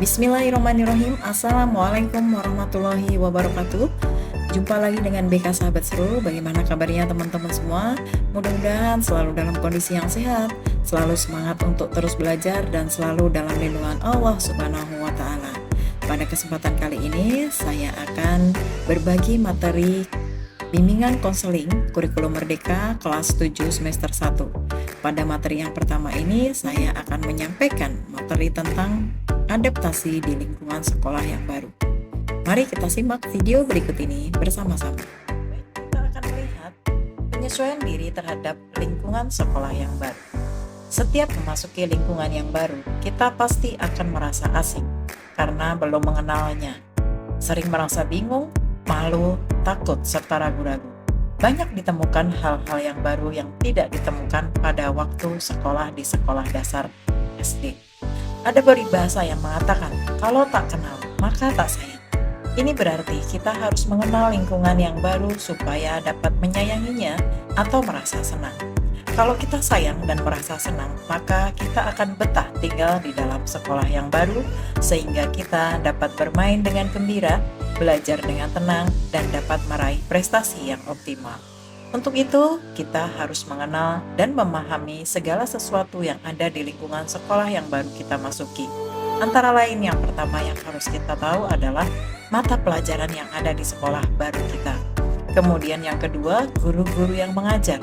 Bismillahirrahmanirrahim. Assalamualaikum warahmatullahi wabarakatuh. Jumpa lagi dengan BK Sahabat Seru. Bagaimana kabarnya teman-teman semua? Mudah-mudahan selalu dalam kondisi yang sehat, selalu semangat untuk terus belajar, dan selalu dalam lindungan Allah Subhanahu wa Ta'ala. Pada kesempatan kali ini, saya akan berbagi materi bimbingan konseling kurikulum merdeka kelas 7 semester 1. Pada materi yang pertama ini, saya akan menyampaikan materi tentang adaptasi di lingkungan sekolah yang baru. Mari kita simak video berikut ini bersama-sama. Kita akan melihat penyesuaian diri terhadap lingkungan sekolah yang baru. Setiap memasuki lingkungan yang baru, kita pasti akan merasa asing karena belum mengenalnya. Sering merasa bingung, malu, takut, serta ragu-ragu. Banyak ditemukan hal-hal yang baru yang tidak ditemukan pada waktu sekolah di sekolah dasar SD. Ada peribahasa yang mengatakan, kalau tak kenal, maka tak sayang. Ini berarti kita harus mengenal lingkungan yang baru supaya dapat menyayanginya atau merasa senang. Kalau kita sayang dan merasa senang, maka kita akan betah tinggal di dalam sekolah yang baru, sehingga kita dapat bermain dengan gembira, belajar dengan tenang, dan dapat meraih prestasi yang optimal. Untuk itu, kita harus mengenal dan memahami segala sesuatu yang ada di lingkungan sekolah yang baru kita masuki. Antara lain, yang pertama yang harus kita tahu adalah mata pelajaran yang ada di sekolah baru kita. Kemudian yang kedua, guru-guru yang mengajar.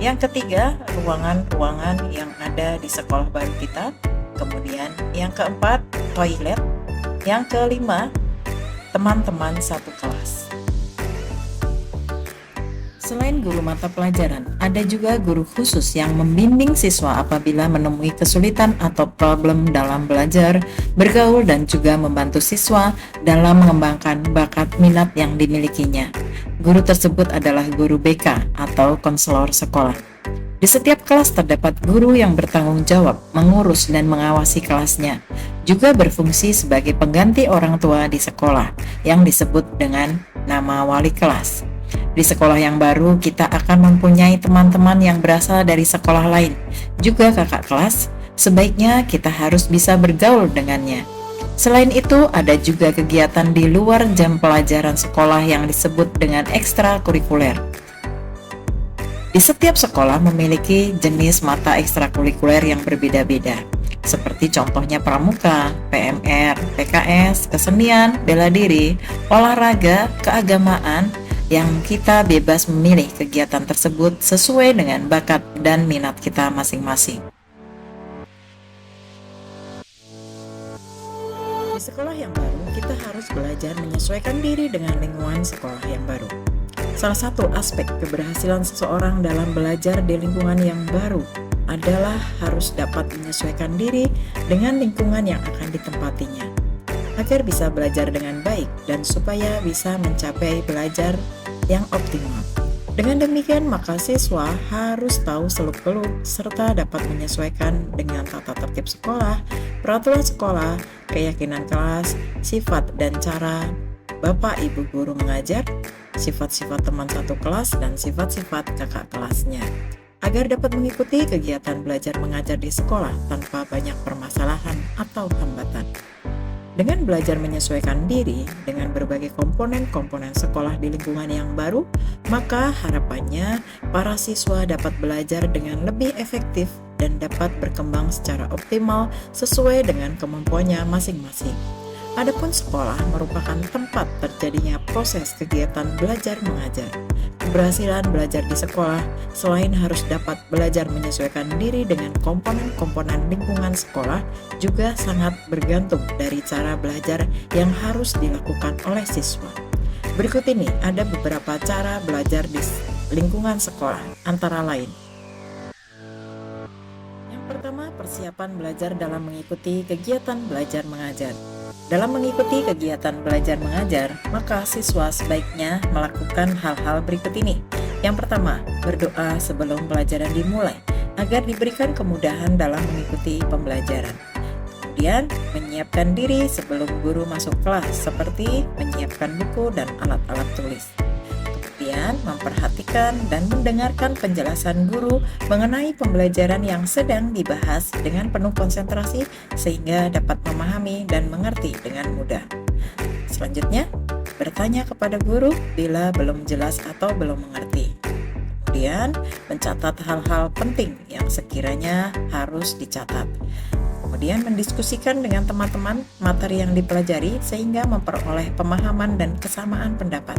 Yang ketiga, ruangan-ruangan yang ada di sekolah baru kita. Kemudian yang keempat, toilet. Yang kelima, teman-teman satu kelas. Selain guru mata pelajaran, ada juga guru khusus yang membimbing siswa apabila menemui kesulitan atau problem dalam belajar, bergaul, dan juga membantu siswa dalam mengembangkan bakat minat yang dimilikinya. Guru tersebut adalah guru BK atau konselor sekolah. Di setiap kelas terdapat guru yang bertanggung jawab mengurus dan mengawasi kelasnya, juga berfungsi sebagai pengganti orang tua di sekolah yang disebut dengan nama wali kelas. Di sekolah yang baru, kita akan mempunyai teman-teman yang berasal dari sekolah lain, juga kakak kelas. Sebaiknya kita harus bisa bergaul dengannya. Selain itu, ada juga kegiatan di luar jam pelajaran sekolah yang disebut dengan ekstrakurikuler. Di setiap sekolah memiliki jenis mata ekstrakurikuler yang berbeda-beda, seperti contohnya pramuka, PMR, PKS, kesenian, bela diri, olahraga, keagamaan, yang kita bebas memilih kegiatan tersebut sesuai dengan bakat dan minat kita masing-masing. Di sekolah yang baru, kita harus belajar menyesuaikan diri dengan lingkungan sekolah yang baru. Salah satu aspek keberhasilan seseorang dalam belajar di lingkungan yang baru adalah harus dapat menyesuaikan diri dengan lingkungan yang akan ditempatinya, agar bisa belajar dengan baik dan supaya bisa mencapai belajar yang optimal. Dengan demikian, maka siswa harus tahu seluk-beluk serta dapat menyesuaikan dengan tata tertib sekolah, peraturan sekolah, keyakinan kelas, sifat dan cara Bapak Ibu guru mengajar, sifat-sifat teman satu kelas, dan sifat-sifat kakak kelasnya, agar dapat mengikuti kegiatan belajar mengajar di sekolah tanpa banyak permasalahan atau hambatan. Dengan belajar menyesuaikan diri dengan berbagai komponen-komponen sekolah di lingkungan yang baru, maka harapannya para siswa dapat belajar dengan lebih efektif dan dapat berkembang secara optimal sesuai dengan kemampuannya masing-masing. Adapun sekolah merupakan tempat terjadinya proses kegiatan belajar mengajar. Keberhasilan belajar di sekolah selain harus dapat belajar menyesuaikan diri dengan komponen-komponen lingkungan sekolah, juga sangat bergantung dari cara belajar yang harus dilakukan oleh siswa. Berikut ini ada beberapa cara belajar di lingkungan sekolah, antara lain. Yang pertama, persiapan belajar dalam mengikuti kegiatan belajar mengajar. Dalam mengikuti kegiatan belajar mengajar, maka siswa sebaiknya melakukan hal-hal berikut ini. Yang pertama, berdoa sebelum pelajaran dimulai, agar diberikan kemudahan dalam mengikuti pembelajaran. Kemudian, menyiapkan diri sebelum guru masuk kelas, seperti menyiapkan buku dan alat-alat tulis. Kemudian memperhatikan dan mendengarkan penjelasan guru mengenai pembelajaran yang sedang dibahas dengan penuh konsentrasi sehingga dapat memahami dan mengerti dengan mudah. Selanjutnya, bertanya kepada guru bila belum jelas atau belum mengerti. Kemudian, mencatat hal-hal penting yang sekiranya harus dicatat. Kemudian mendiskusikan dengan teman-teman materi yang dipelajari sehingga memperoleh pemahaman dan kesamaan pendapat.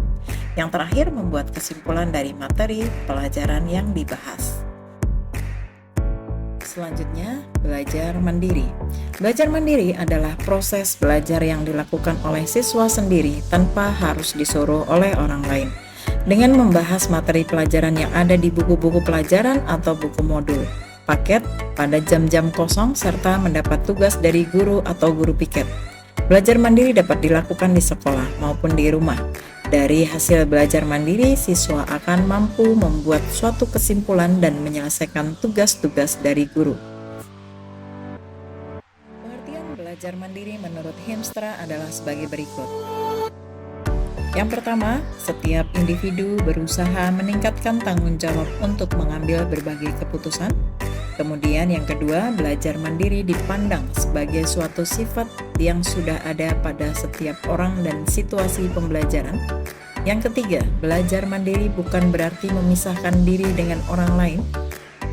Yang terakhir, membuat kesimpulan dari materi pelajaran yang dibahas. Selanjutnya, belajar mandiri. Belajar mandiri adalah proses belajar yang dilakukan oleh siswa sendiri tanpa harus disuruh oleh orang lain. Dengan membahas materi pelajaran yang ada di buku-buku pelajaran atau buku modul, paket pada jam-jam kosong, serta mendapat tugas dari guru atau guru piket. Belajar mandiri dapat dilakukan di sekolah maupun di rumah. Dari hasil belajar mandiri, siswa akan mampu membuat suatu kesimpulan dan menyelesaikan tugas-tugas dari guru. Pengertian belajar mandiri menurut Hemstra adalah sebagai berikut. Yang pertama, setiap individu berusaha meningkatkan tanggung jawab untuk mengambil berbagai keputusan. Kemudian yang kedua, belajar mandiri dipandang sebagai suatu sifat yang sudah ada pada setiap orang dan situasi pembelajaran. Yang ketiga, belajar mandiri bukan berarti memisahkan diri dengan orang lain.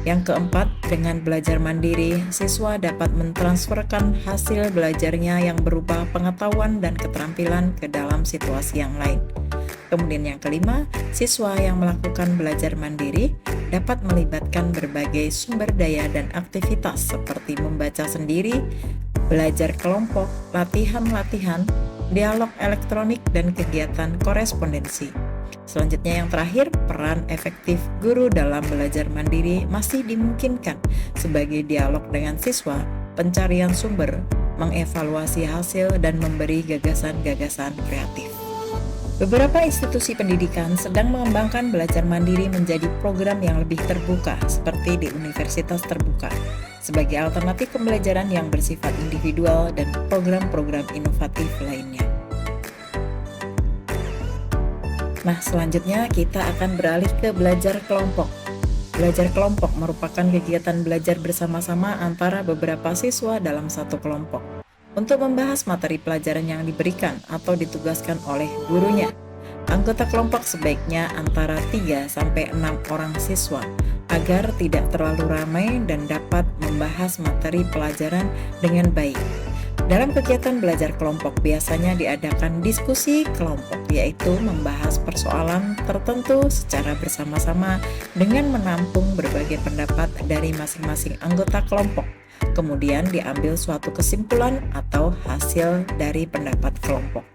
Yang keempat, dengan belajar mandiri, siswa dapat mentransferkan hasil belajarnya yang berupa pengetahuan dan keterampilan ke dalam situasi yang lain. Kemudian yang kelima, siswa yang melakukan belajar mandiri dapat melibatkan berbagai sumber daya dan aktivitas seperti membaca sendiri, belajar kelompok, latihan-latihan, dialog elektronik, dan kegiatan korespondensi. Selanjutnya yang terakhir, peran efektif guru dalam belajar mandiri masih dimungkinkan sebagai dialog dengan siswa, pencarian sumber, mengevaluasi hasil, dan memberi gagasan-gagasan kreatif. Beberapa institusi pendidikan sedang mengembangkan belajar mandiri menjadi program yang lebih terbuka seperti di Universitas Terbuka sebagai alternatif pembelajaran yang bersifat individual dan program-program inovatif lainnya. Nah, selanjutnya kita akan beralih ke belajar kelompok. Belajar kelompok merupakan kegiatan belajar bersama-sama antara beberapa siswa dalam satu kelompok untuk membahas materi pelajaran yang diberikan atau ditugaskan oleh gurunya. Anggota kelompok sebaiknya antara 3-6 orang siswa agar tidak terlalu ramai dan dapat membahas materi pelajaran dengan baik. Dalam kegiatan belajar kelompok biasanya diadakan diskusi kelompok, yaitu membahas persoalan tertentu secara bersama-sama dengan menampung berbagai pendapat dari masing-masing anggota kelompok. Kemudian diambil suatu kesimpulan atau hasil dari pendapat kelompok.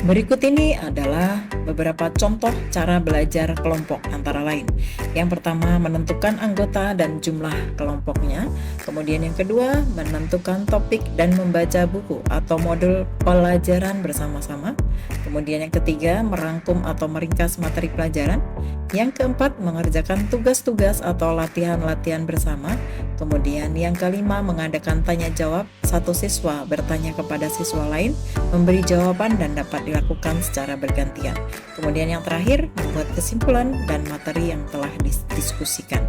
Berikut ini adalah beberapa contoh cara belajar kelompok antara lain. Yang pertama, menentukan anggota dan jumlah kelompoknya. Kemudian yang kedua, menentukan topik dan membaca buku atau modul pelajaran bersama-sama. Kemudian yang ketiga, merangkum atau meringkas materi pelajaran. Yang keempat, mengerjakan tugas-tugas atau latihan-latihan bersama. Kemudian yang kelima, mengadakan tanya jawab. Satu siswa bertanya kepada siswa lain, memberi jawaban dan dapat dilakukan secara bergantian. Kemudian yang terakhir, membuat kesimpulan dan materi yang telah didiskusikan.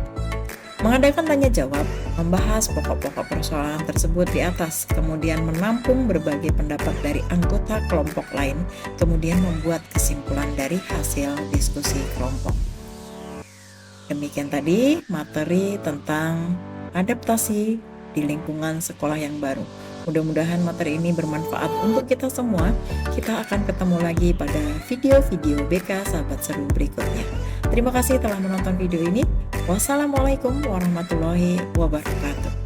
Mengadakan tanya jawab, membahas pokok-pokok persoalan tersebut di atas, kemudian menampung berbagai pendapat dari anggota kelompok lain, kemudian membuat kesimpulan dari hasil diskusi kelompok. Demikian tadi materi tentang adaptasi di lingkungan sekolah yang baru. Mudah-mudahan materi ini bermanfaat untuk kita semua. Kita akan ketemu lagi pada video-video BK Sahabat Seru berikutnya. Terima kasih telah menonton video ini. Wassalamualaikum warahmatullahi wabarakatuh.